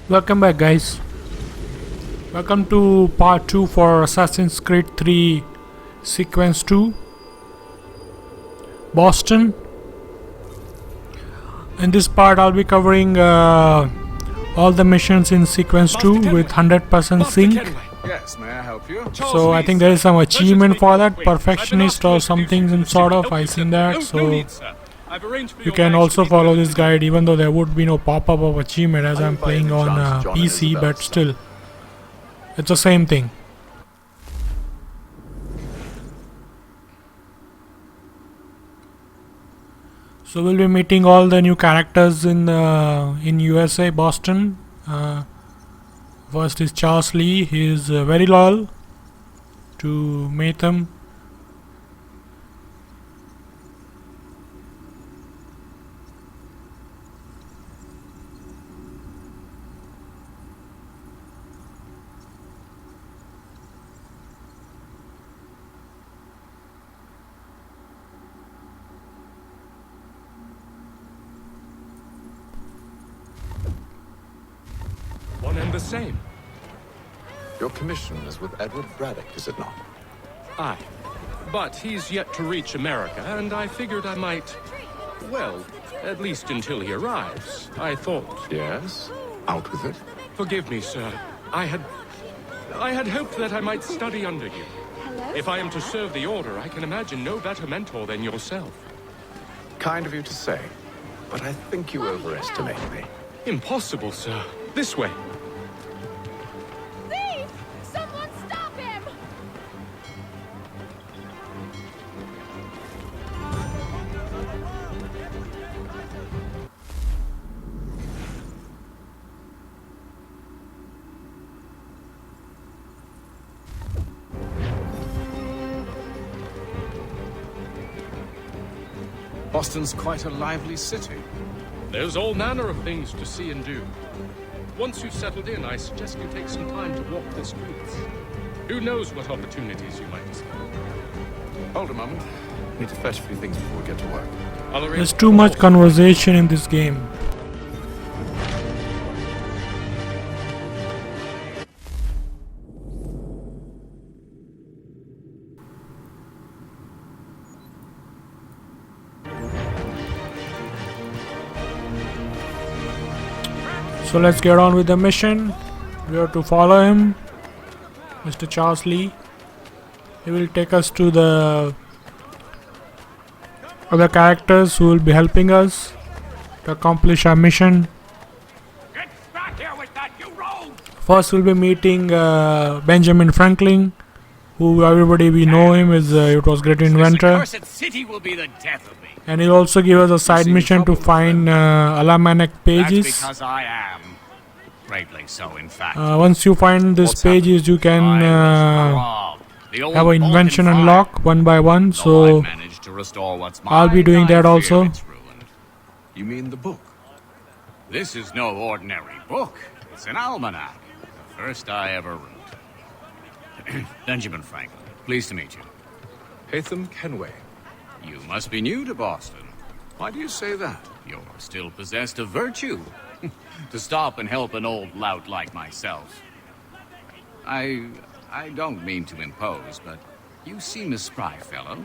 Welcome back, guys. Welcome to part 2 for Assassin's Creed 3 Sequence 2 Boston. In this part I'll be covering all the missions in Sequence 2 with 100% sync. Yes, may I help you? So I think there is some achievement for that, perfectionist or something sort of. I seen that, so you can also follow this guide even though there would be no pop-up of achievement as I'm playing on PC, but still it's the same thing. So we'll be meeting all the new characters in USA, Boston. First is Charles Lee. He is very loyal to Matham. One and the same. Your commission is with Edward Braddock, is it not? Aye. But he's yet to reach America, and I figured I might... Well, at least until he arrives. I thought... Yes? Out with it. Forgive me, sir. I had hoped that I might study under you. If I am to serve the Order, I can imagine no better mentor than yourself. Kind of you to say, but I think you overestimate me. Impossible, sir. This way. Thief! Someone stop him! Boston's quite a lively city. There's all manner of things to see and do. Once you've settled in, I suggest you take some time to walk the streets. Who knows what opportunities you might discover. Hold a moment. Need to fetch a few things before we get to work. There's too much conversation in this game. So let's get on with the mission. We have to follow him, Mr. Charles Lee. He will take us to the other characters who will be helping us to accomplish our mission. Get back here with that, you rogue! First we'll be meeting Benjamin Franklin, who everybody we know him as it was great inventor. This accursed city will be the death of me. And he'll also give us a side mission to find almanac pages. That's because I am. Greatly so, in fact. Once you find these pages, you can have an invention unlock one by one. So I'll be doing that also. You mean the book? This is no ordinary book. It's an almanac. The first I ever wrote. Benjamin Franklin, pleased to meet you. Hatham Kenway. You must be new to Boston. Why do you say that? You're still possessed of virtue. To stop and help an old lout like myself. I don't mean to impose, but you seem a spry fellow.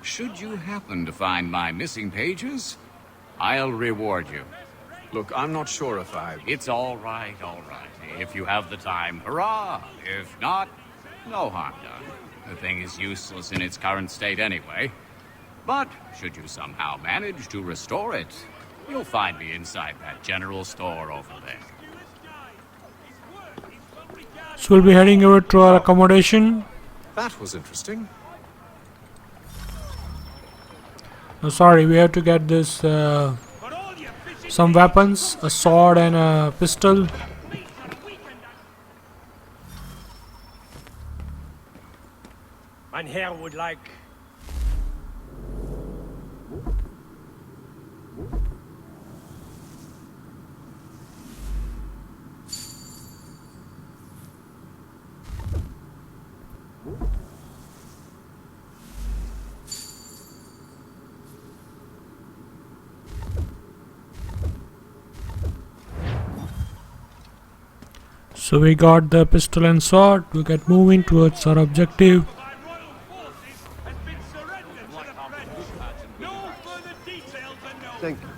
Should you happen to find my missing pages, I'll reward you. Look, I'm not sure if I... It's all right, all right. If you have the time, hurrah! If not, no harm done. The thing is useless in its current state anyway. But should you somehow manage to restore it, you'll find me inside that general store over there. So we'll be heading over to our accommodation. That was interesting. No, sorry, we have to get this some weapons, a sword and a pistol. Mein Herr would like... So we got the pistol and sword. We get moving towards our objective. My royal forces has been surrendered to the French. No further details are known. Thank you.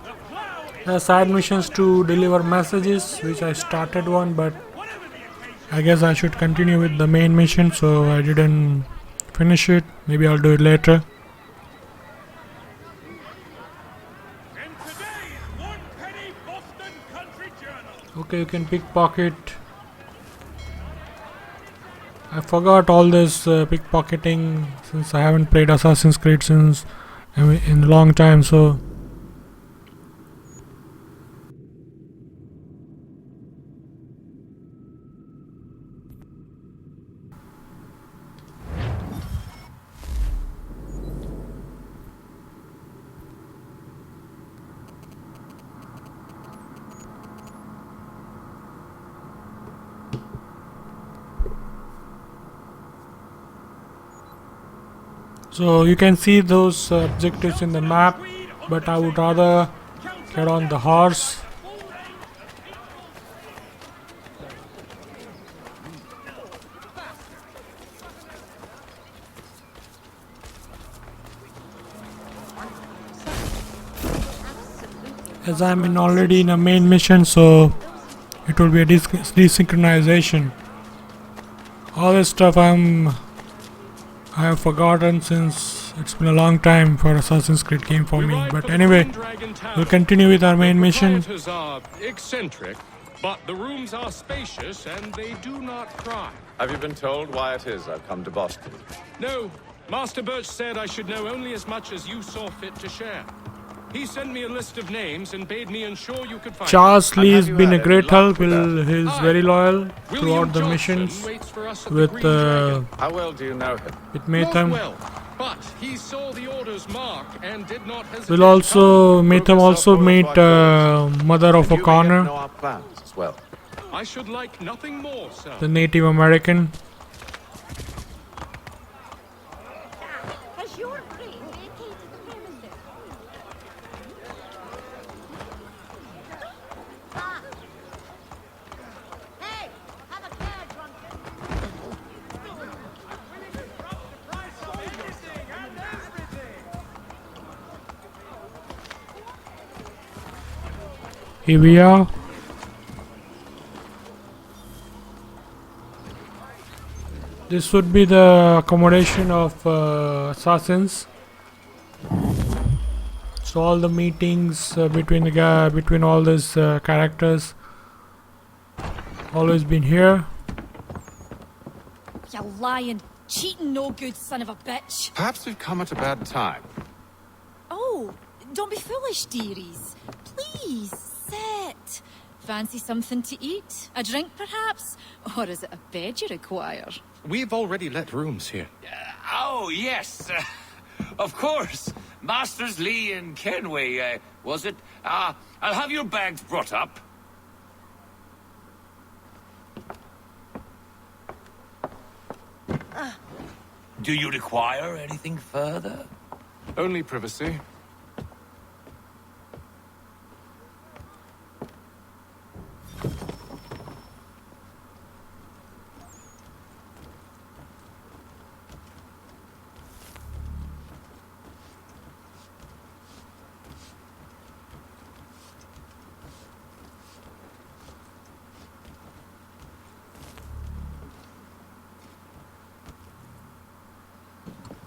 The plow is There are side missions to deliver messages, which I started one, but whatever the occasion. I guess I should continue with the main mission, so I didn't finish it. Maybe I'll do it later. And today's one penny Boston Country Journal. Okay, you can pickpocket. I forgot all this pickpocketing since I haven't played Assassin's Creed since in a long time, so you can see those objectives in the map, but I would rather get on the horse. As I'm already in a main mission, so it will be a desynchronization. All this stuff I have forgotten since it's been a long time for Assassin's Creed game for me. But anyway, we'll continue with our main mission. The proprietors are eccentric, but the rooms are spacious and they do not cry. Have you been told why it is I've come to Boston? No, Master Birch said I should know only as much as you saw fit to share. He sent me a list of names and bade me ensure you could find Charles Lee has have you been a had great any luck help. with He's Aye. very loyal William throughout the Johnson missions waits for us at with the Green Dragon. How well do you know him? with Not Matham. well, but he saw the order's mark and did not hesitate. We'll also Matham yourself also forward meet by mother of And you may O'Connor, know our plans as well. I should like nothing more, sir. the Native American. Has your brain vacated the premises? Ah. Hey, have a care, drunken. Here we are. This would be the accommodation of assassins. So all the meetings between all these characters always been here. You lying, cheating, no good son of a bitch. Perhaps we've come at a bad time. Oh, don't be foolish, dearies. Please, sit. Fancy something to eat? A drink, perhaps? Or is it a bed you require? We've already let rooms here. Oh, yes. Of course. Masters Lee and Kenway, was it? I'll have your bags brought up. Do you require anything further? Only privacy.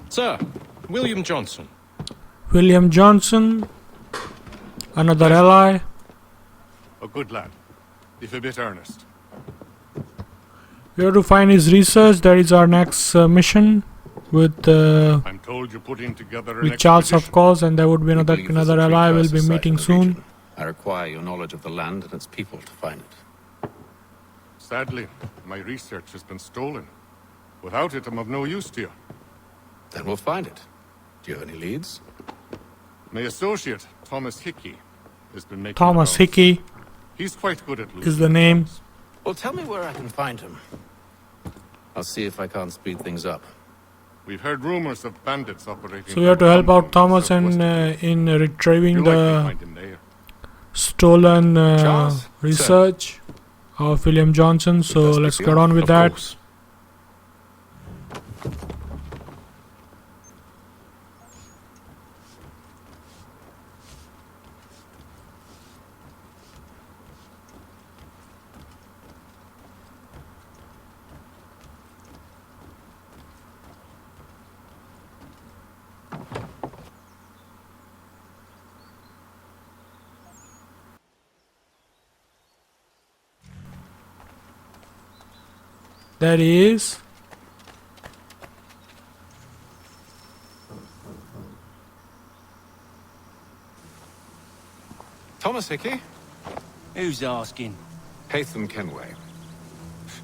Sir, William Johnson. William Johnson, another ally. A good lad, if a bit earnest. We have to find his research. That is our next mission with I'm told you're putting together an with Charles, of expedition. course, and there would be We believe another there's a ally we'll precursor be site meeting in the soon. region. I require your knowledge of the land and its people to find it. Sadly, my research has been stolen. Without it, I'm of no use to you. Then we'll find it. Do you have any leads? My associate, Thomas Hickey, has been making Thomas the rounds. Hickey He's quite good at is losing the name. plans. Well, tell me where I can find him. I'll see if I can't speed things up. We've heard rumors of bandits operating. So we have to help out Thomas southwest and of here. in retrieving You'll likely the find him there. stolen Charles? research of William Johnson. So Would this let's be get all? on with Of that. course. That is Thomas Hickey? Who's asking? Haytham Kenway.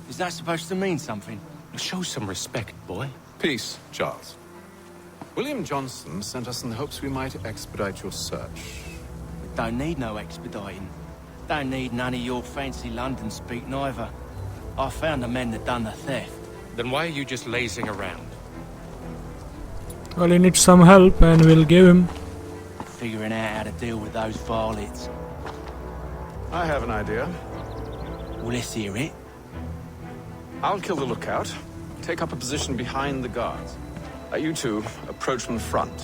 Is that supposed to mean something? Show some respect, boy. Peace, Charles. William Johnson sent us in the hopes we might expedite your search. Don't need no expediting. Don't need none of your fancy London speak neither. I found the men that done the theft. Then why are you just lazing around? well, he needs some help, and we'll give him. Figuring out how to deal with those varlets. I have an idea. Well, let's hear it. I'll kill the lookout, take up a position behind the guards. You two approach from the front.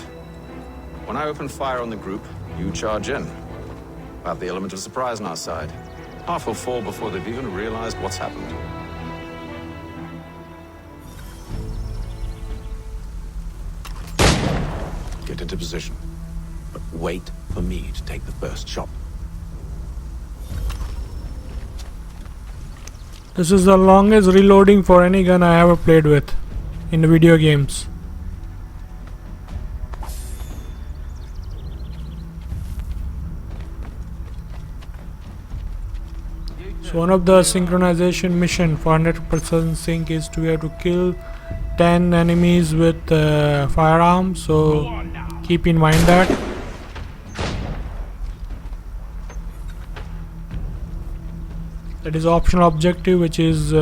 When I open fire on the group, you charge in. We'll have the element of surprise on our side. Half will fall before they've even realized what's happened. Get into position. But wait for me to take the first shot. This is the longest reloading for any gun I ever played with in the video games. So one of the synchronization mission for 100% sync is to have to kill 10 enemies with firearms, so keep in mind that. That is optional objective, which is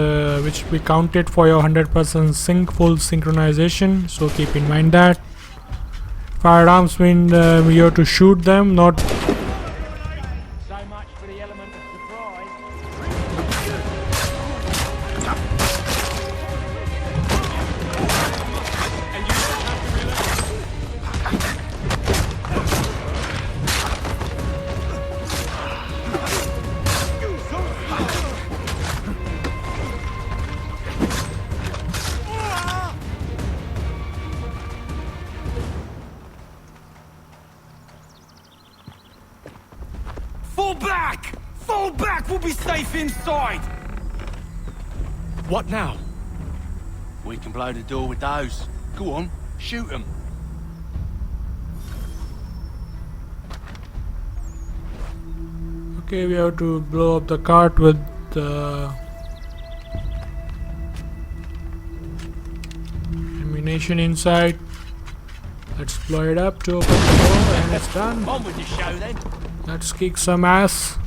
which we counted for your 100% sync full synchronization, so keep in mind that. Firearms mean we have to shoot them, not So much for the element of surprise. Fall back! Fall back! We'll be safe inside! What now? We can blow the door with those. Go on, shoot them. okay. We have to blow up the cart with ammunition inside. Let's blow it up to open the door, and it's done. On with the show then. Let's kick some ass.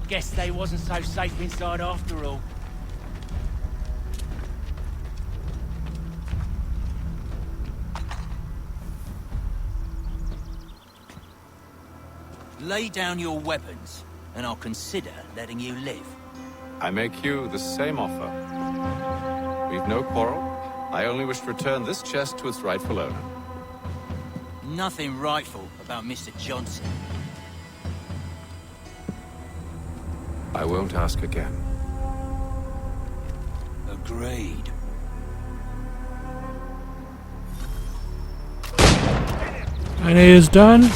Guess they wasn't so safe inside after all. Lay down your weapons, and I'll consider letting you live. I make you the same offer. We've no quarrel. I only wish to return this chest to its rightful owner. Nothing rightful about Mr. Johnson. I won't ask again. Agreed. And he is done.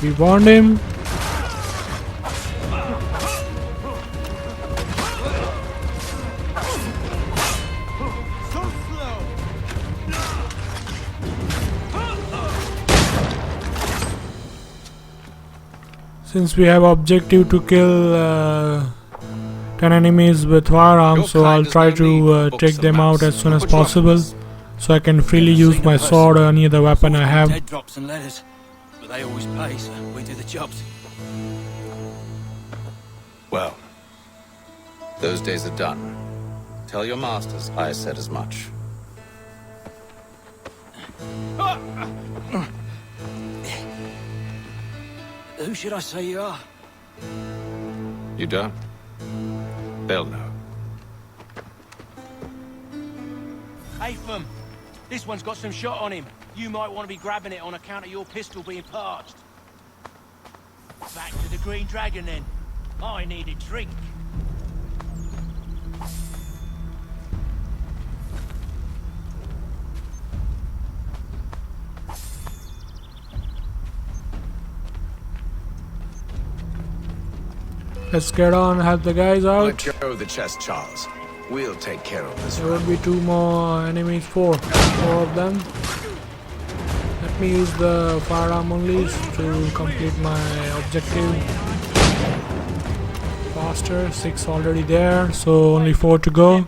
We warned him. Since we have objective to kill 10 enemies with firearms, so I'll try to take them out as soon as possible, so I can freely use my sword or any other weapon I have. Dead drops and letters, but they always pay, so we do the jobs. Well, those days are done. Tell your masters I said as much. Who should I say you are? You don't? They'll know. Hey, Fum. This one's got some shot on him. You might want to be grabbing it on account of your pistol being parched. Back to the Green Dragon, then. I need a drink. Let's get on, help the guys out. Let go of the chest, Charles. We'll take care of this. There will be 2 more enemies, 4 of them. Let me use the firearm only to complete my objective faster. 6 already there, so only 4 to go.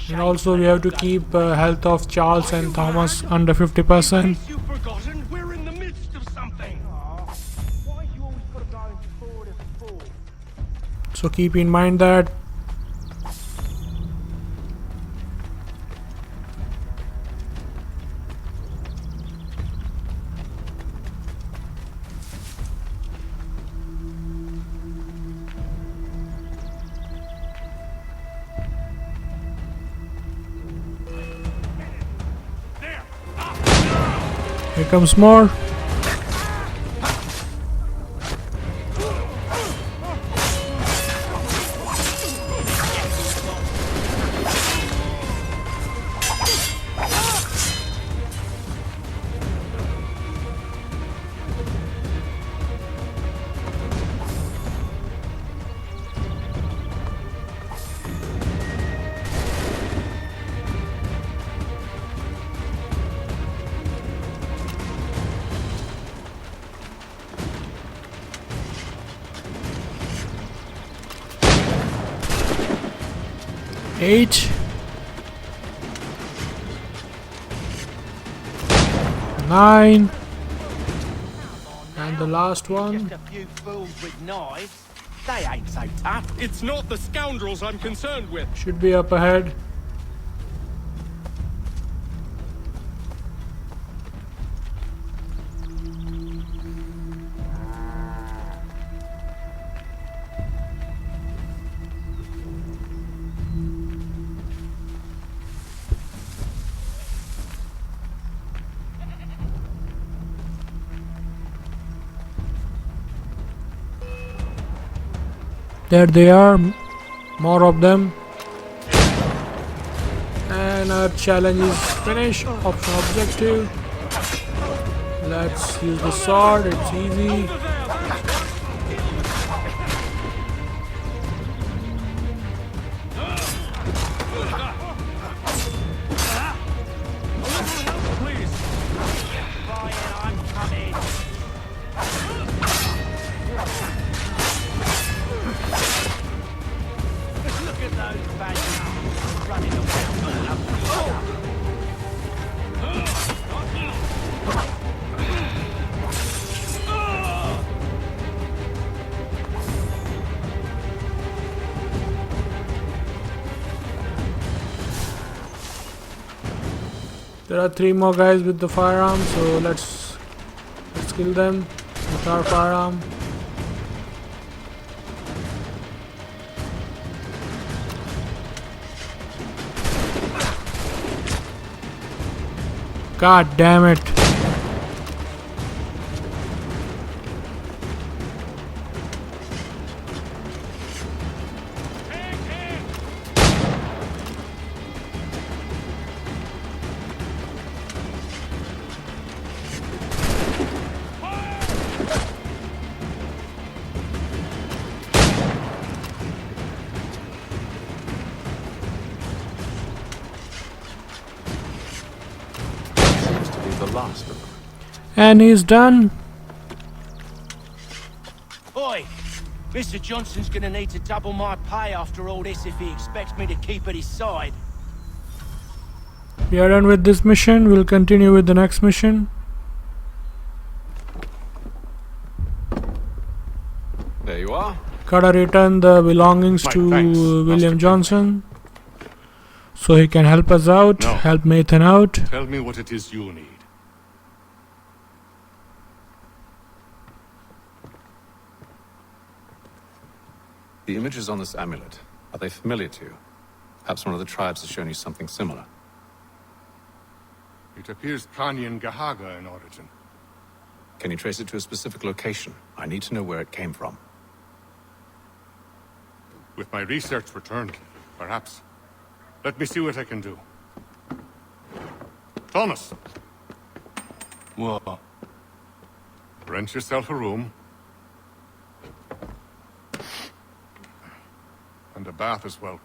And also we have to keep health of Charles and Thomas under 50%. We're in the midst of something. Why you always got to go into forward as a fool? So keep in mind that. Here comes more. Eight, 9, and the last one. Just a few fools with knives. They ain't so tough. It's not the scoundrels I'm concerned with. Should be up ahead. There they are, more of them. And our challenge is finished. Option objective. Let's use the sword, it's easy. There are 3 more guys with the firearm, so let's kill them with our firearm. God damn it. Last of them. And he's done. Oi! Mr. Johnson's gonna need to double my pay after all this if he expects me to keep at his side. We are done with this mission. We'll continue with the next mission. There you are. Gotta return the belongings to thanks, William Master Johnson so he can help us out, No. help Nathan out. Tell me what it is you need. The images on this amulet, are they familiar to you? Perhaps one of the tribes has shown you something similar. It appears ๊rəduːn̂həɡeɪduːn in origin. Can you trace it to a specific location? I need to know where it came from. With my research returned, perhaps. Let me see what I can do. Thomas! What? Rent yourself a room. And a bath as well.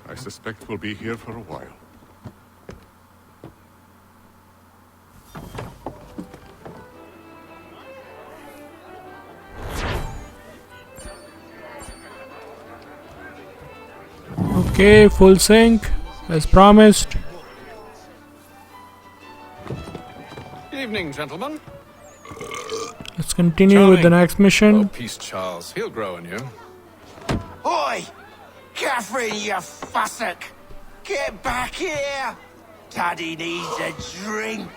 I suspect we'll be here for a while. Okay, full sync as promised. Evening, gentlemen. Let's continue with the next Oh, mission. peace, Charles. He'll grow on you. Oi! Catherine, you fussock! Get back here! Daddy needs a drink!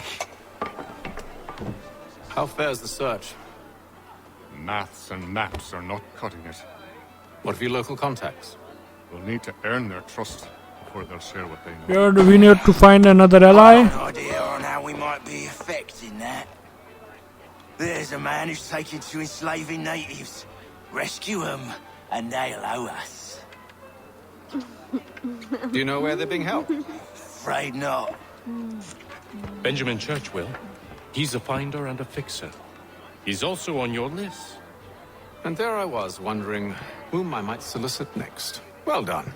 How fares the search? Maths and maps are not cutting it. What of your local contacts? We'll need to earn their trust before they'll share what they know. Here, do we need to find another ally? An idea on how we might be affecting that. There's a man who's taken to enslaving natives. Rescue them, and they'll owe us. Do you know where they're being held? Afraid not. Benjamin Churchwill. He's a finder and a fixer. He's also on your list. And there I was, wondering whom I might solicit next. Well done.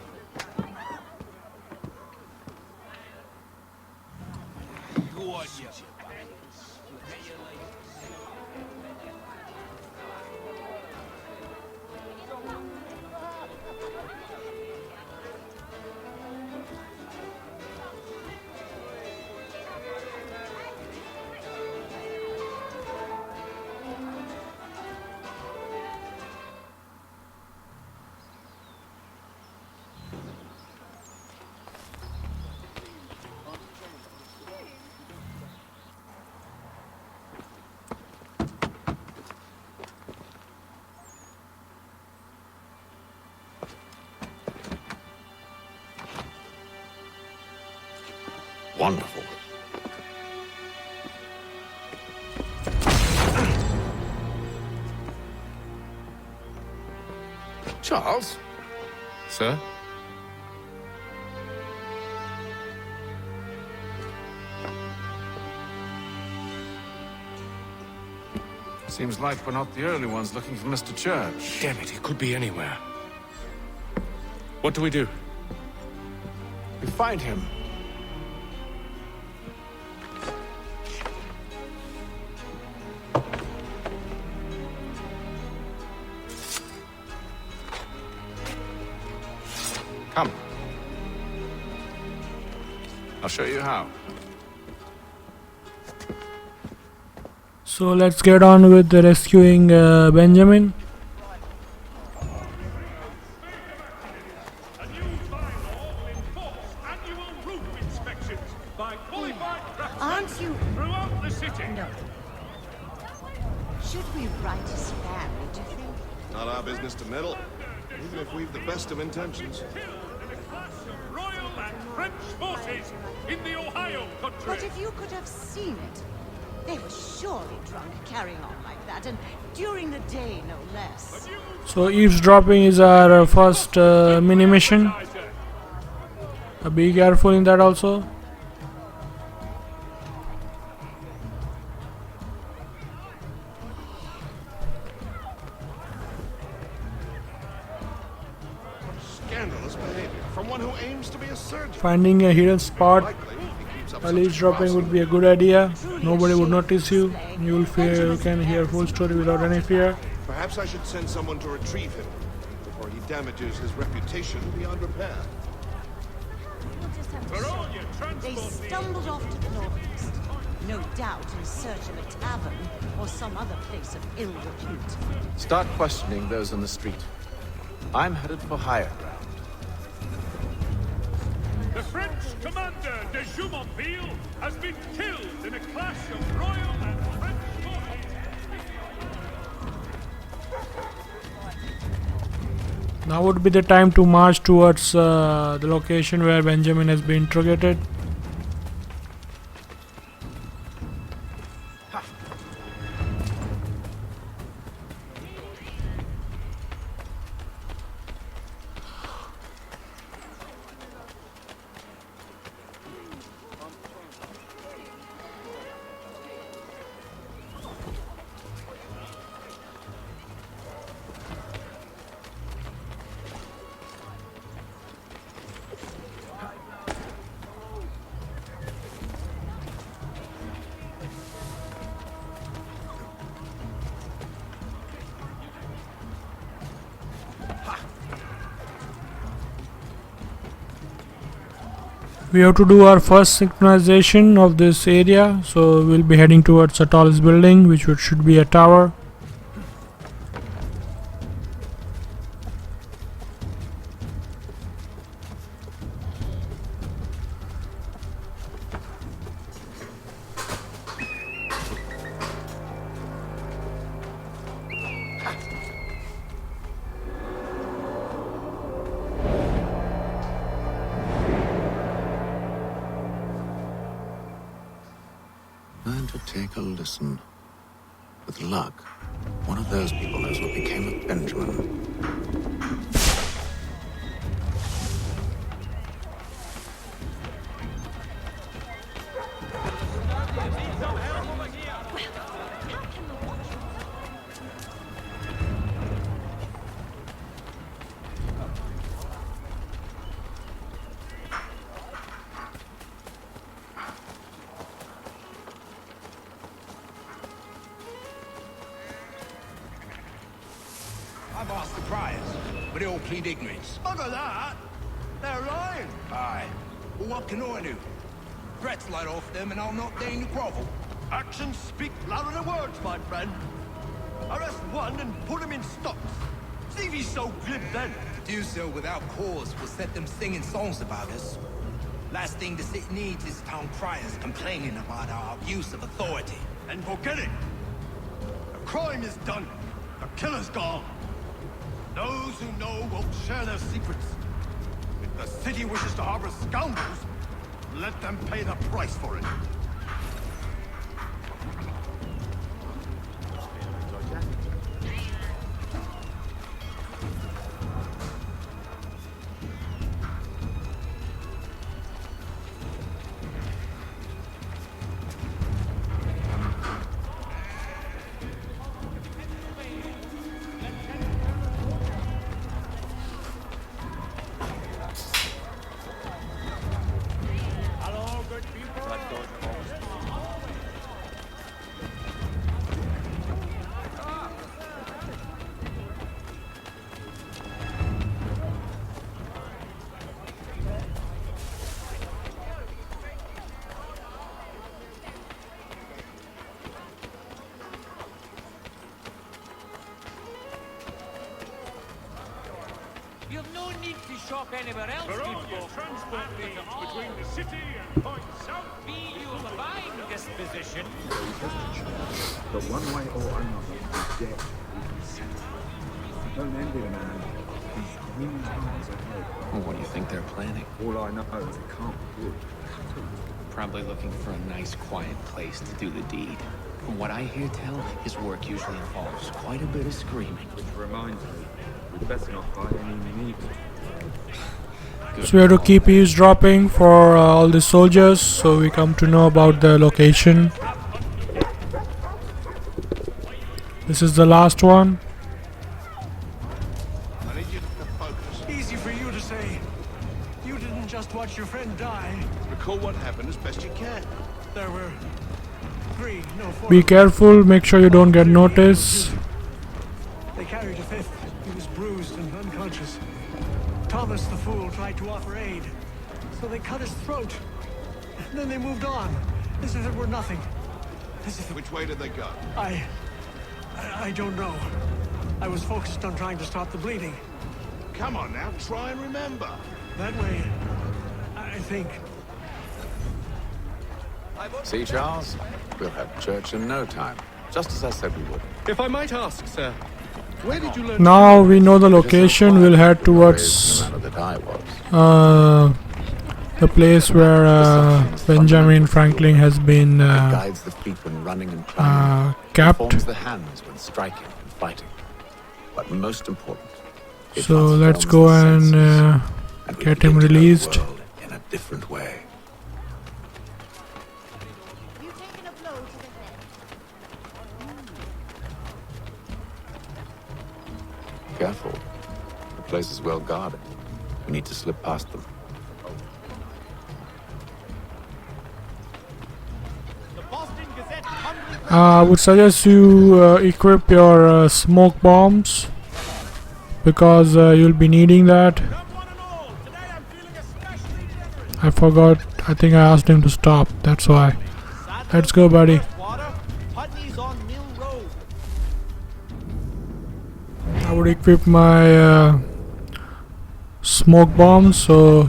Wonderful. Charles? Sir? Seems like we're not the only ones looking for Mr. Church. Damn it, he could be anywhere. What do we do? We find him. Come. I'll show you how. So let's get on with the rescuing Benjamin. A new bylaw will enforce annual roof inspections by qualified craftsmen Aren't you? throughout the city. No. Should we write a span, do you think? Not our business to meddle, even if we've the best of intentions. Killed in a clash of Royal and French forces in the Ohio country. But if you could have seen it, they were surely drunk carrying on like that, and during the day, no less. So eavesdropping is our first mini mission. Be careful in that also. Scandalous behavior from one who aims to be a surgeon. Finding a hidden spot Likely, he keeps up while such eavesdropping would be a good idea. Nobody would notice you. You can hear full story without any fear. Perhaps I should send someone to retrieve him before he damages his reputation beyond repair. We'll just have to For all show. your They transport needs. stumbled off to the northeast. No doubt in search of a tavern or some other place of ill repute. Start questioning those on the street. I'm headed for higher ground. The French commander Desmond Miles has been killed in a clash of royal and French forces. Now would be the time to march towards the location where Benjamin has been interrogated. We have to do our first synchronization of this area, so we'll be heading towards the tallest building, which should be a tower. And to take a listen. With luck, one of those people knows what became of Benjamin. I've asked the criers, but they all plead ignorance. Bugger that! They're lying! Aye. Well, what can I do? Threats light off them and I'll not deign to grovel. Actions speak louder than words, my friend. Arrest one and put him in stocks. See if he's so glib then. To do so without cause will set them singing songs about us. Last thing the city needs is town criers complaining about our abuse of authority. And forget it. The crime is done. The killer's gone. Those who know won't share their secrets. If the city wishes to harbor scoundrels, let them pay the price for it. You've no need to shop anywhere else, For all good your folk. transport needs between the city and Point South, Be you of a fine disposition. But one way or another, his debt will be settled. Don't envy the man. He's many times ahead. Well, what do you think they're planning? All I know is it can't be good. Probably looking for a nice, quiet place to do the deed. From what I hear tell, his work usually involves quite a bit of screaming. Which reminds me, we'd best not buy any meat. So we have to keep eavesdropping for all the soldiers, so we come to know about the location. This is the last one. I need you to focus. easy for you to say. You didn't just watch your friend die. Recall what happened as best you can. There were 3, no 4. Be careful, make sure you don't get noticed. They carried a 5th. He was bruised and unconscious. Thomas the Fool tried to offer aid, so they cut his throat. Then they moved on, As if it were nothing. Which way did they go? I don't know. I was focused on trying to stop the bleeding. Come on now, try and remember. That way, I think. See, Charles? We'll have church in no time. Just as I said we would. If I might ask, sir, where did you learn? Now we know the location. We'll head towards the place where Benjamin Franklin has been guides the feet when running and climbing. capped. Forms the hands when striking and fighting. But most important, it So let's go transforms the and senses, we get begin him to know the released. world in a different way. You've taken a blow to the head. Careful. The place is well guarded. We need to slip past them. I would suggest you equip your smoke bombs because you'll be needing that. I forgot. I think I asked him to stop. That's why. Let's go, buddy. I would equip my smoke bombs. So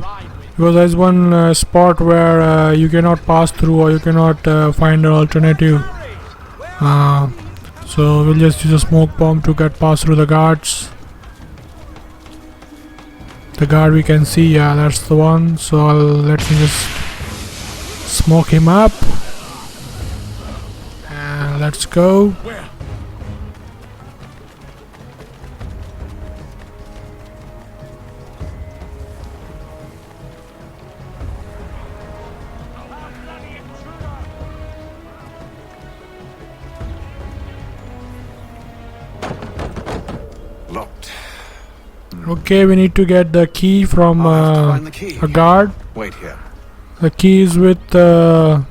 because there's one spot where you cannot pass through or you cannot find an alternative. So we'll just use a smoke bomb to get past through the guards. The guard we can see, yeah, that's the one. So let me just smoke him up. And let's go. Locked. Okay, we need to get the key from a guard. Wait here. The key is with the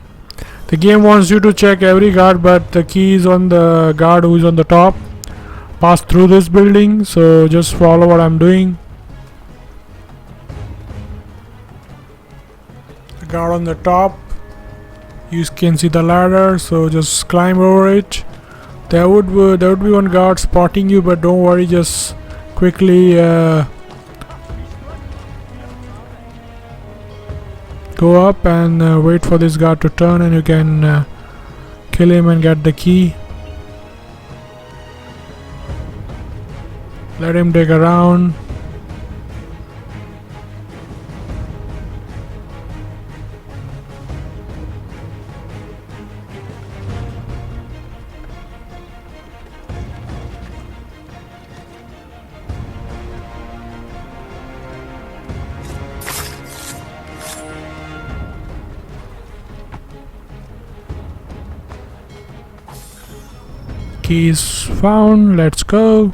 game wants you to check every guard, but the key is on the guard who is on the top. Pass through this building, so just follow what I'm doing. The guard on the top. You can see the ladder, so just climb over it. There would be one guard spotting you, but don't worry, just quickly go up and wait for this guard to turn, and you can kill him and get the key. Let him dig around. Keys found, let's go.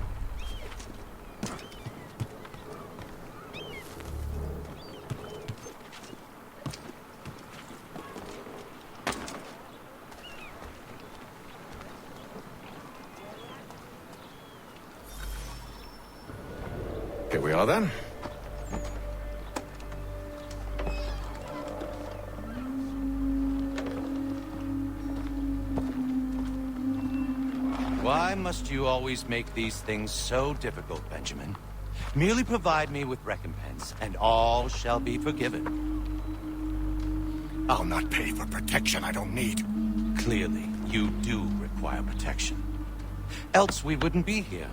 Here we are then. Why must you always make these things so difficult, Benjamin? Merely provide me with recompense, and all shall be forgiven. I'll not pay for protection I don't need. Clearly, you do require protection. Else we wouldn't be here.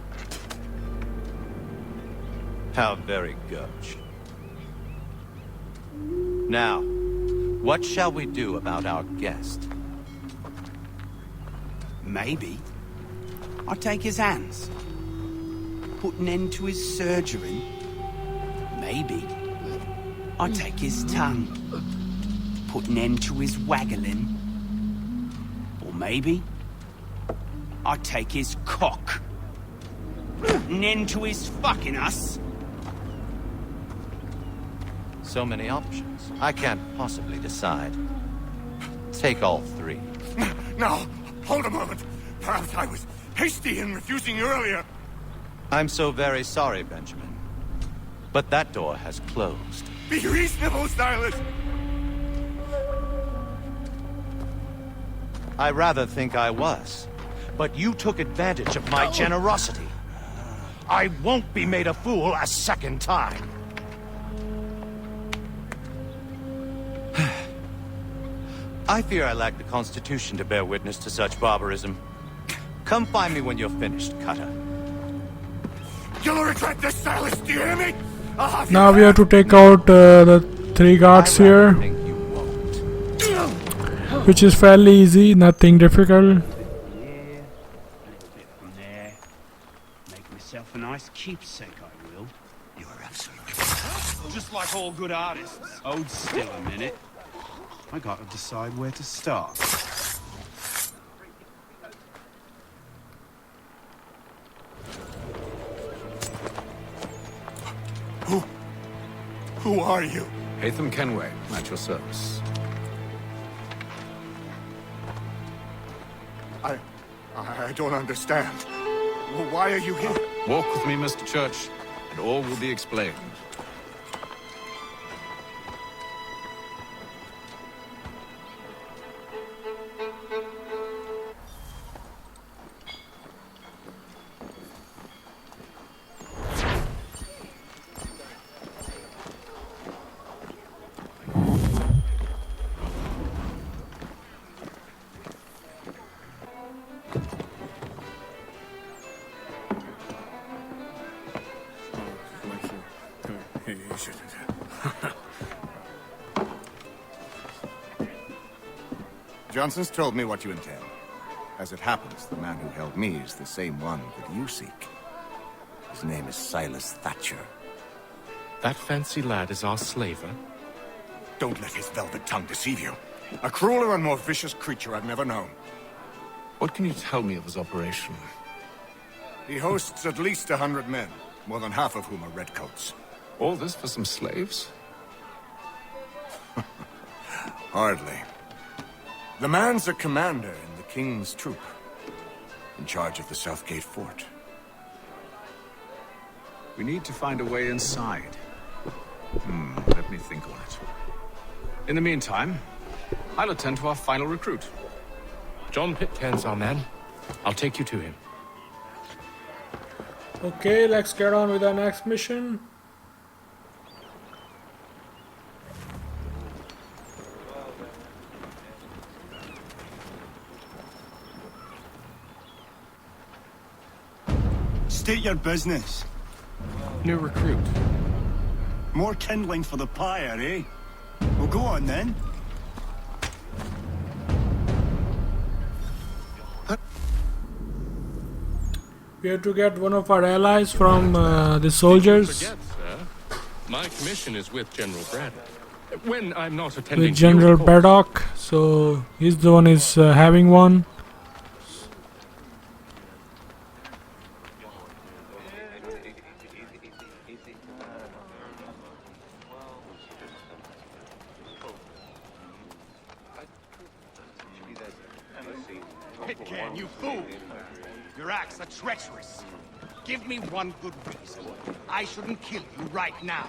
How very gauche. Now, what shall we do about our guest? Maybe I'll take his hands. Put an end to his surgery. Maybe I'll take his tongue. Put an end to his waggling. Or maybe I'll take his cock. Put an end to his fucking us. So many options. I can't possibly decide. Take all three. No, hold a moment. Perhaps I was hasty in refusing you earlier. I'm so very sorry, Benjamin. But that door has closed. Be reasonable, Silas. I rather think I was. But you took advantage of my generosity. I won't be made a fool a second time. I fear I lack the constitution to bear witness to such barbarism. Come find me when you're finished, Cutter. You'll regret this, Silas, do you hear me? Now we have to take out the 3 guards here, which is fairly easy, nothing difficult. Make myself a nice keepsake, I will. You are absolutely just like all good artists. Hold still a minute. I gotta decide where to start. Who are you? Haytham Kenway, at your service. I don't understand. Why are you here? Walk with me, Mr. Church, and all will be explained. Johnson's told me what you intend. As it happens, the man who held me is the same one that you seek. His name is Silas Thatcher. That fancy lad is our slaver? Don't let his velvet tongue deceive you. A crueler and more vicious creature I've never known. What can you tell me of his operation? He hosts at least 100 men, more than half of whom are redcoats. All this for some slaves? Hardly. The man's a commander in the King's troop, in charge of the Southgate fort. We need to find a way inside. Let me think on it. In the meantime, I'll attend to our final recruit. John Pitcairn's our man. I'll take you to him. Okay, let's get on with our next mission. State your business. New recruit. More kindling for the pyre, eh? Well, go on then. We have to get one of our allies from the soldiers. Forget, sir. My commission is with General Braddock. When I'm not attending With General Braddock, so he's the one is having one. Pitcairn, you fool! Your acts are treacherous. Give me one good reason. I shouldn't kill you right now.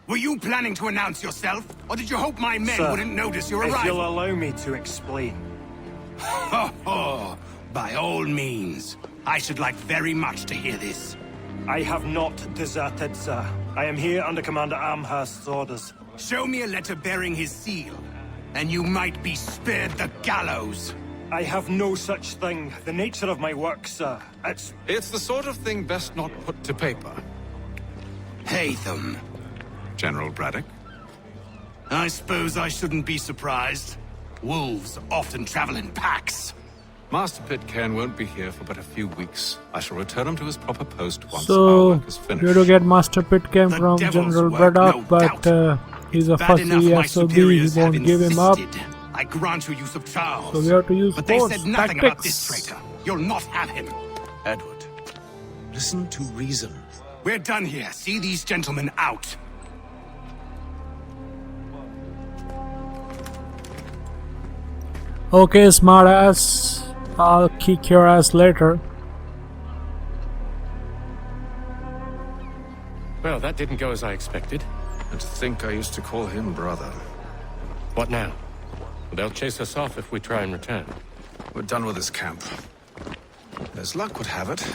Were you planning to announce yourself? Or did you hope my men wouldn't notice your arrival? If you'll allow me to explain. Ho ho! By all means. I should like very much to hear this. I have not deserted, sir. I am here under Commander Amherst's orders. Show me a letter bearing his seal, and you might be spared the gallows. I have no such thing. The nature of my work, sir, It's the sort of thing best not put to paper. Haytham. General Braddock? I suppose I shouldn't be surprised. Wolves often travel in packs. Master Pitcairn won't be here for but a few weeks. I shall return him to his proper post once our So work is finished. we have to get Master Pitcairn from General Braddock, but he's a fussy SOB, he won't give him up. I grant you use of Charles. So we have to use but they force said nothing about this tactics. traitor. You'll not have him. Edward, listen to reason. We're done here. See these gentlemen out. Okay, smartass. I'll kick your ass later. Well, that didn't go as I expected. And to think I used to call him brother. What now? They'll chase us off if we try and return. We're done with this camp. As luck would have it,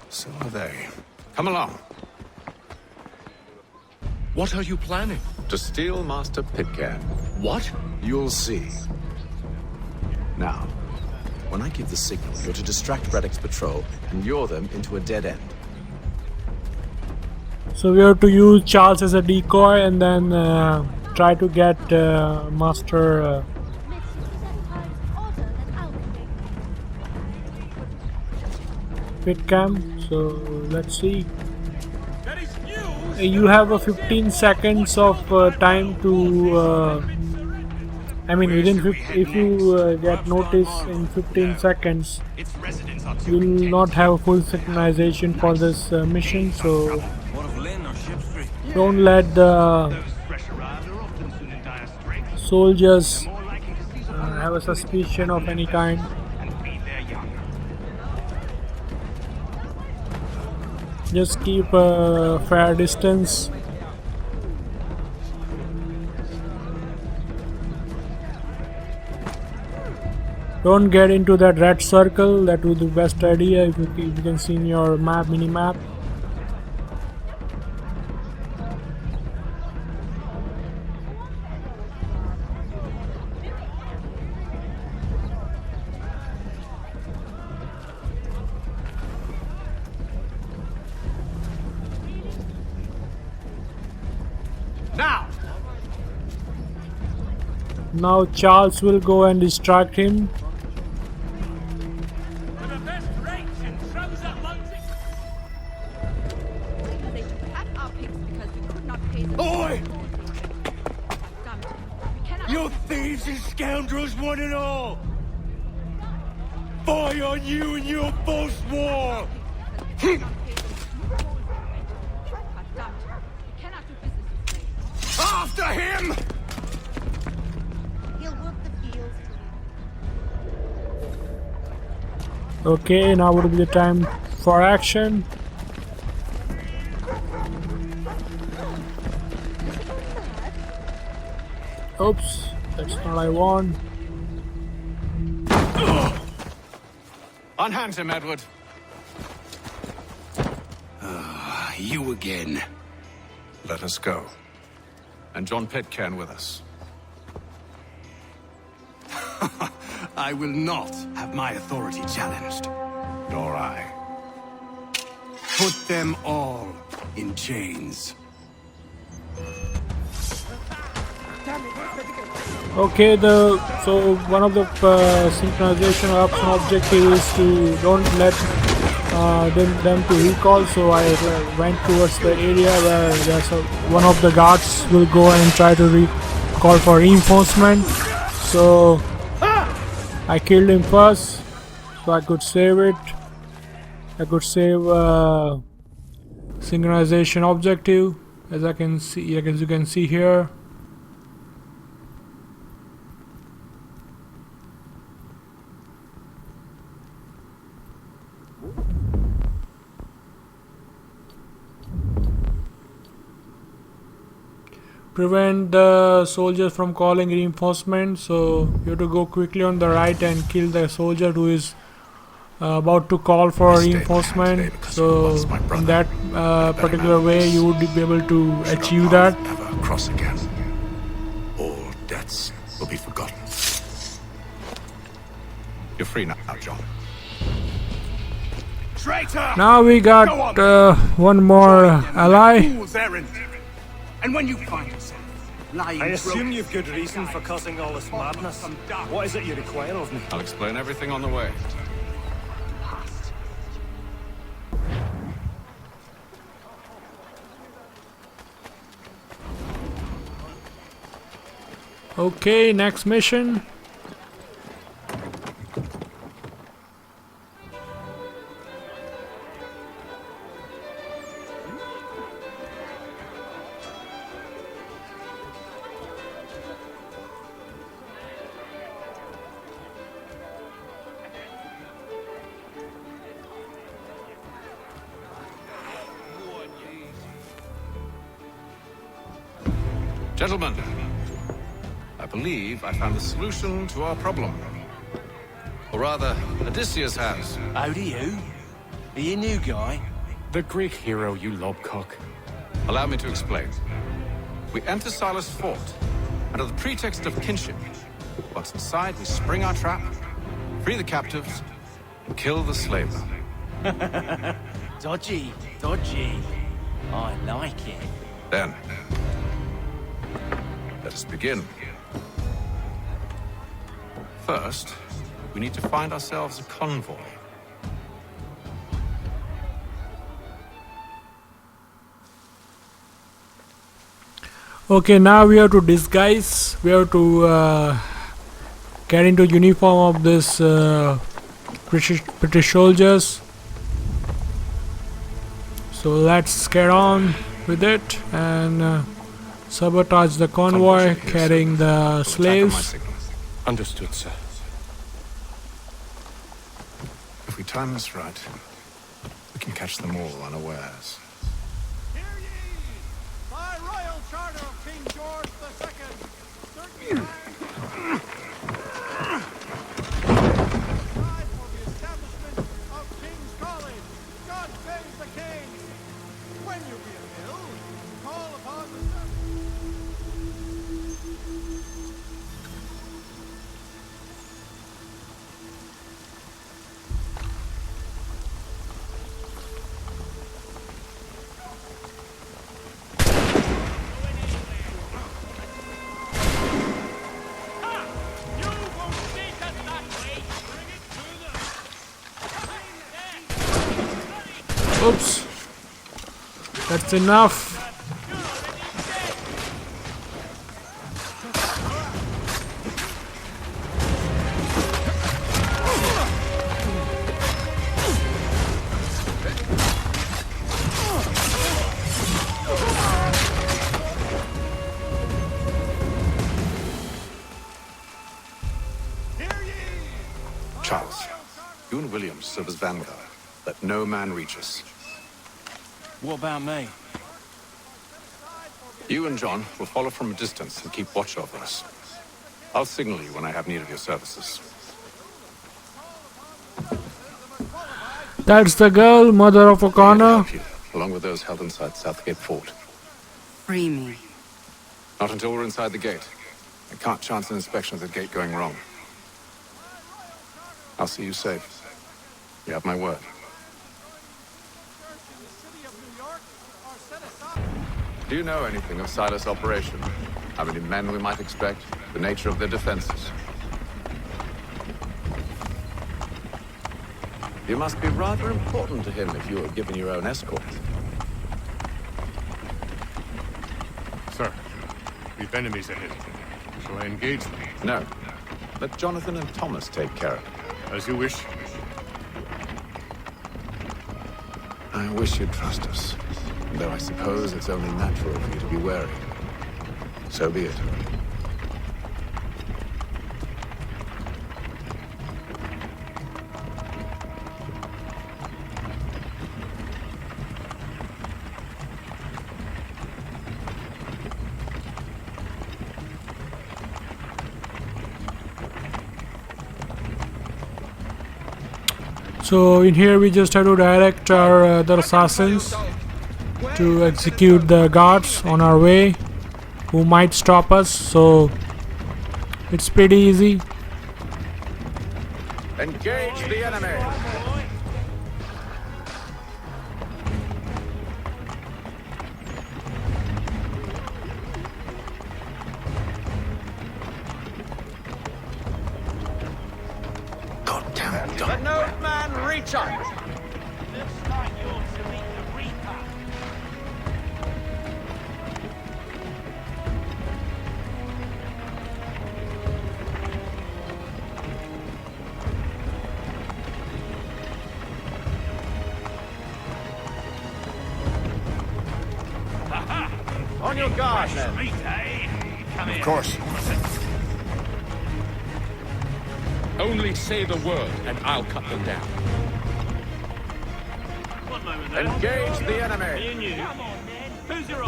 so are they. Come along. What are you planning? To steal Master Pitcairn. What? You'll see. Now, when I give the signal, you're to distract Reddick's patrol and lure them into a dead end. So we have to use Charles as a decoy and then try to get Master Pitcairn. So let's see. You have a 15 seconds of time to I mean if you get notice in 15 seconds you will not have full synchronization for this mission, so don't let the soldiers have a suspicion of any kind. Just keep a fair distance. Don't get into that red circle. That would be the best idea if you can see in your map, mini map. Now Charles will go and distract him. Oi! You thieves and scoundrels, one and all! Fire on you and your false war! After him! Okay, now would be the time for action. Oops, that's not what I want. Unhand him, Edward. You again. Let us go. And John Pitcairn with us. I will not have my authority challenged. Nor I. Put them all in chains. Okay, so one of the synchronization option objective is to don't let them to recall. So I went towards the area where there's one of the guards will go and try to recall for reinforcement. So I killed him first, so I could save it. I could save synchronization objective, as I can see, as you can see here. Prevent the soldiers from calling reinforcements, so you have to go quickly on the right and kill the soldier who is about to call for reinforcement. So in that particular way you would be able to achieve that. Never cross again. All debts will be forgotten. You're free now, John. Traitor! Now we got one more ally. Errand. And when you find yourself lying, I assume you've good reason for causing all this madness. What is it you require of me? I'll explain everything on the way. Okay, next mission. Gentlemen, I believe I found the solution to our problem. Or rather, Odysseus has. How do you? Are you a new guy? The Greek hero, you lobcock. Allow me to explain. We enter Silas' fort, under the pretext of kinship. Once inside, we spring our trap, free the captives, and kill the slaver. Dodgy, dodgy. I like it. Then, let us begin. First, we need to find ourselves a convoy. Okay, now we have to disguise. We have to get into uniform of this British soldiers. So let's get on with it and sabotage the convoy carrying the slaves. Understood, sir. If we time this right, we can catch them all unawares. By royal charter of King George II, certain for the establishment of King's College. God save the King! When you be a mill, call upon the servant. Oops, that's enough. Charles, you and William serve as vanguard. Let no man reach us. What about me? You and John will follow from a distance and keep watch over us. I'll signal you when I have need of your services. That's the girl, mother of O'Connor. Help you, along with those held inside Southgate Fort. Free me. Not until we're inside the gate. I can't chance an inspection of the gate going wrong. I'll see you safe. You have my word. Do you know anything of Silas' operation? How many men we might expect? The nature of their defenses? You must be rather important to him if you were given your own escort. Sir, we've enemies ahead. Shall I engage them? No. Let Jonathan and Thomas take care of it. As you wish. I wish you'd trust us. Though I suppose it's only natural for you to be wary. So be it. So in here we just have to direct our other assassins to execute the guards on our way who might stop us, so it's pretty easy. Engage the enemy! Let no man reach us! Looks like you're to meet the Reaper. On your guard, then. Of course. Only say the word, and I'll cut them down. Engage the enemy! Me and you. Come on, then. Who's your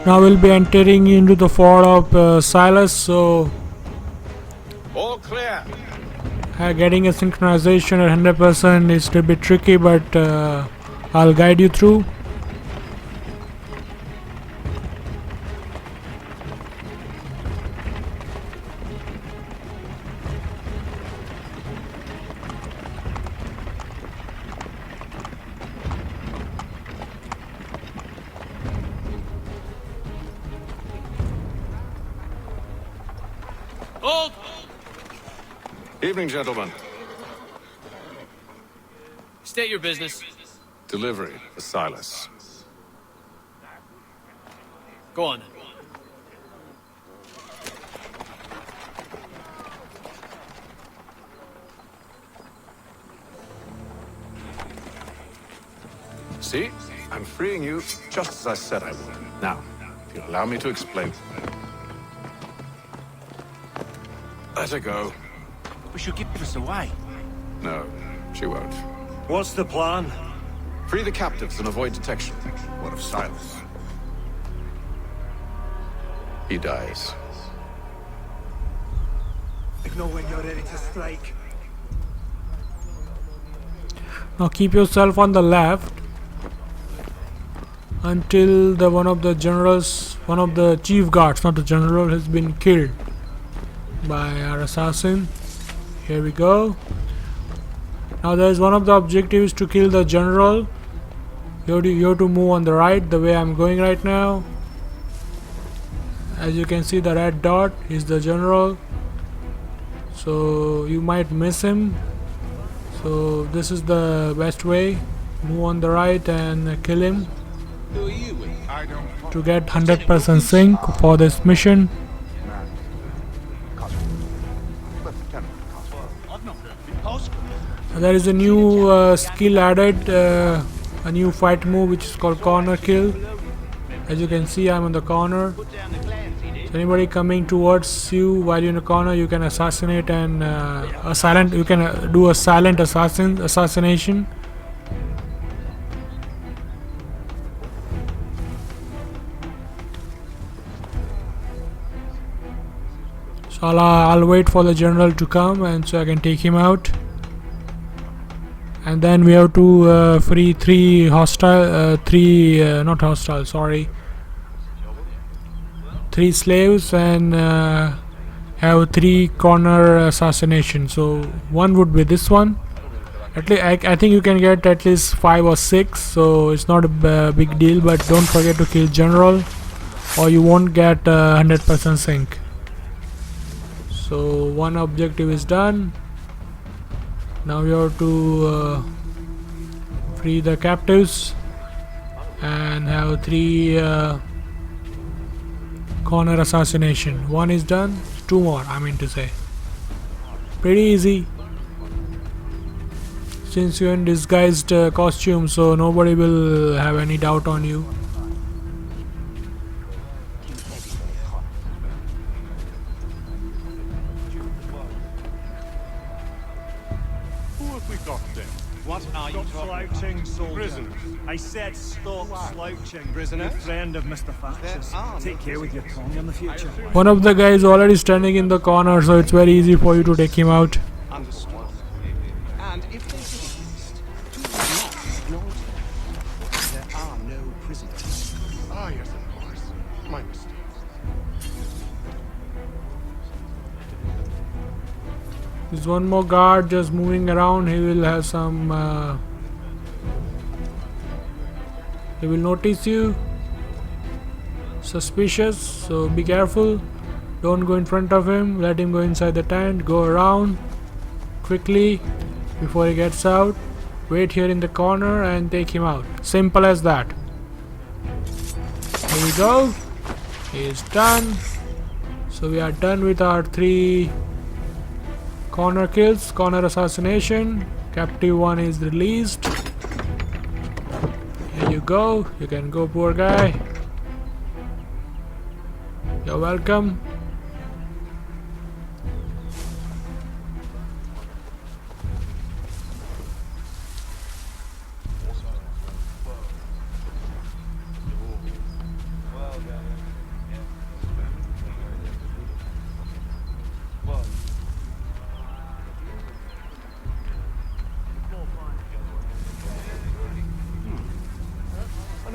Now we'll be entering into the fort of Silas, so All clear. getting a synchronization at 100% is a bit tricky, but I'll guide you through. Hold! Evening, gentlemen. State your business. Delivery for Silas. Go on. See? I'm freeing you just as I said I would. Now, if you'll allow me to explain. Let her go. But she'll give us away. No, she won't. What's the plan? Free the captives and avoid detection. What of Silas? He dies. Know when you're ready to strike. Now keep yourself on the left until one of the chief guards, not the general, has been killed by our assassin. Here we go. Now there is one of the objectives to kill the general. You have to move on the right, the way I'm going right now. As you can see, the red dot is the general, so you might miss him. So this is the best way. Move on the right and kill him to get 100% sync for this mission. There is a new skill added, a new fight move which is called corner kill. As you can see, I'm on the corner. So anybody coming towards you while you're in the corner, you can assassinate and you can do a silent assassination. So I'll wait for the general to come, and so I can take him out. And then we have to free three slaves and have 3 corner assassination. So one would be this one. At least I think you can get at least 5 or 6, so it's not a big deal. But don't forget to kill general, or you won't get 100% sync. So one objective is done. Now we have to free the captives and have 3 corner assassination. 1 is done, 2 more, I mean to say. Pretty easy, since you're in disguised costume, so nobody will have any doubt on you. What are you slouching, soldier? Prisoners. I said stop slouching. Prisoners. Friend of Mr. Thatcher's. Take care with your tongue in the future. One of the guys already standing in the corner, so it's very easy for you to take him out. Understood. And if they exist, do not acknowledge them. There are no prisoners. Ah, yes, of course. My mistake. There's one more guard just moving around. He will have some he will notice you. Suspicious, so be careful. Don't go in front of him. Let him go inside the tent. Go around quickly before he gets out. Wait here in the corner and take him out. Simple as that. Here we go. He is done. So we are done with our 3 corner kills, corner assassination. Captive 1 is released. Here you go. You can go, poor guy. You're welcome.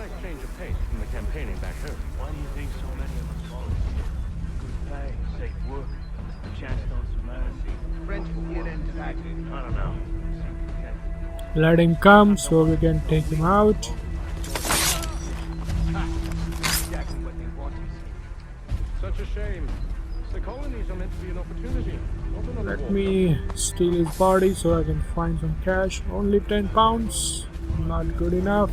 nice change of pace from the campaigning back home. Why do you think so many of us follow you? Good pay, safe work, a chance on some mercy. French will get into that. I don't know. Let him come so we can take him out. Such a shame. The colonies are meant to be an opportunity, not another Let war. me steal his body so I can find some cash. Only 10 pounds. Not good enough.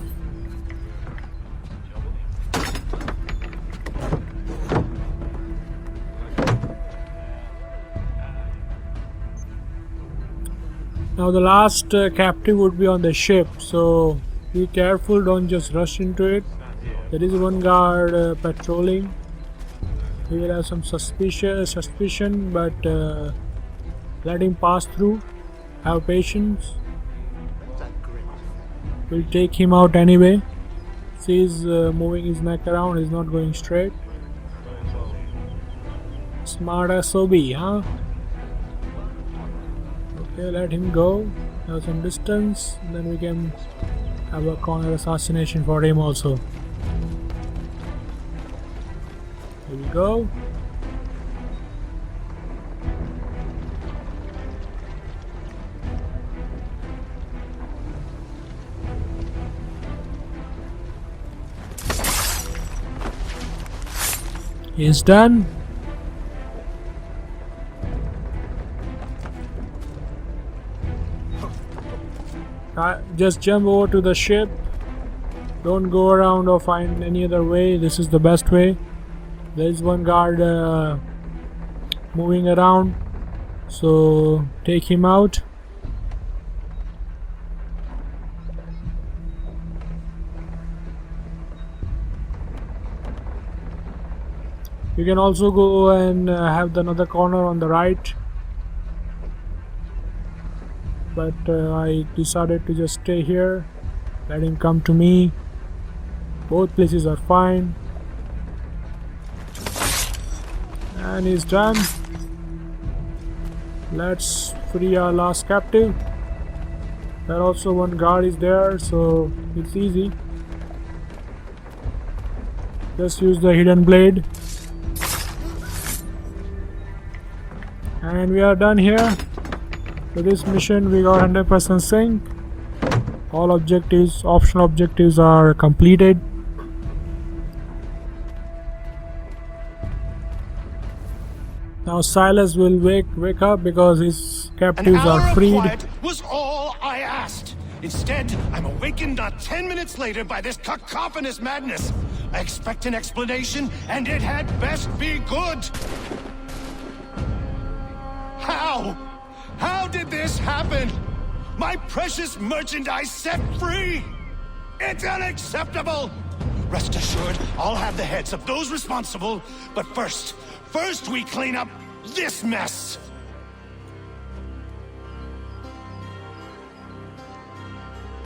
Now the last captive would be on the ship, so be careful, don't just rush into it. There is one guard patrolling. He will have some suspicion, but let him pass through. Have patience. We'll take him out anyway. See, he's moving his neck around, he's not going straight. Smart SOB, huh? Okay, let him go. Have some distance, and then we can have a corner assassination for him also. Here we go. He's done. Just jump over to the ship. Don't go around or find any other way. This is the best way. There is one guard moving around, so take him out. You can also go and have another corner on the right, but I decided to just stay here. Let him come to me. Both places are fine. And he's done. Let's free our last captive. There also one guard is there, so it's easy. Just use the hidden blade. And we are done here. For this mission we got 100% sync. All objectives, optional objectives are completed. Now Silas will wake up because his captives are freed. An hour of quiet was all I asked. Instead, I'm awakened not 10 minutes later by this cacophonous madness. I expect an explanation, and it had best be good. How? How did this happen? My precious merchandise set free? It's unacceptable! Rest assured, I'll have the heads of those responsible, but first we clean up this mess!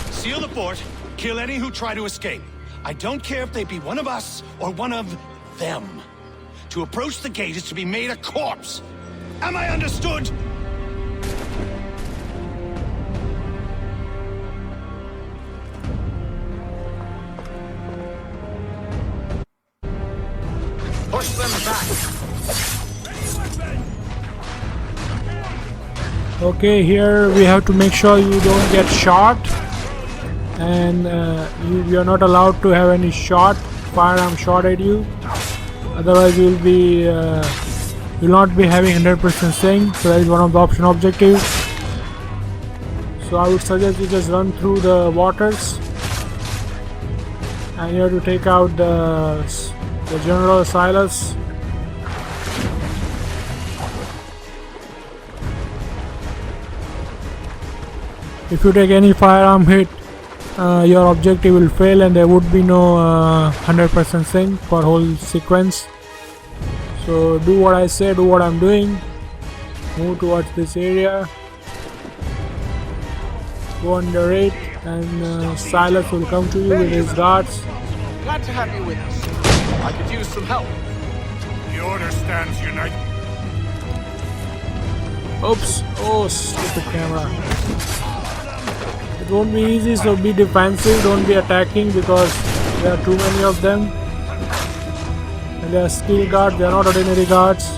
Seal the fort, kill any who try to escape. I don't care if they be one of us or one of them. To approach the gate is to be made a corpse. Am I understood? Push them back. Okay, here we have to make sure you don't get shot, and you are not allowed to have any firearm shot at you. Otherwise, you will not be having 100% sync. So that is one of the option objectives. So I would suggest you just run through the waters, and you have to take out the General Silas. If you take any firearm hit, your objective will fail and there would be no 100% sync for whole sequence. So do what I say, do what I'm doing. Move towards this area. Go under it, and Silas will come to you with his guards. Glad to have you with us. I could use some help. The order stands united. Oops! Oh, stupid camera. It won't be easy, so be defensive, don't be attacking, because There are too many of them. And they are skill guards, they are not ordinary guards.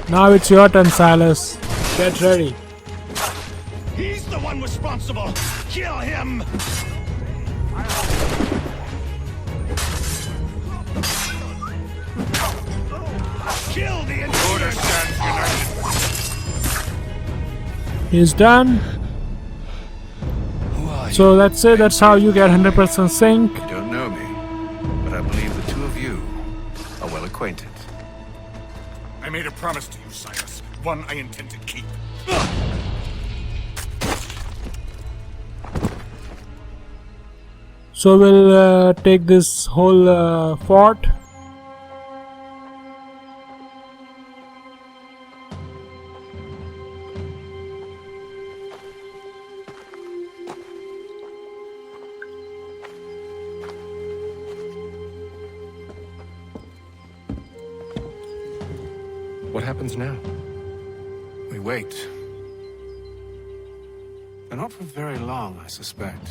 Now it's your turn, Silas. Get ready. He's the one responsible. Kill him. Kill the intruder. He's done. So that's it. That's how you get 100% sync. You don't know me, but I believe the two of you are well acquainted. I made a promise to you, Silas. One I intend to keep. So we'll take this whole fort. What happens now? We wait. But not for very long, I suspect.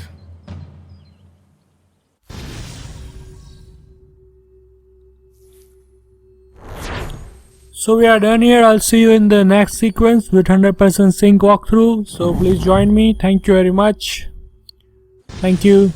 So we are done here. I'll see you in the next sequence with 100% sync walkthrough. So please join me. Thank you very much. Thank you.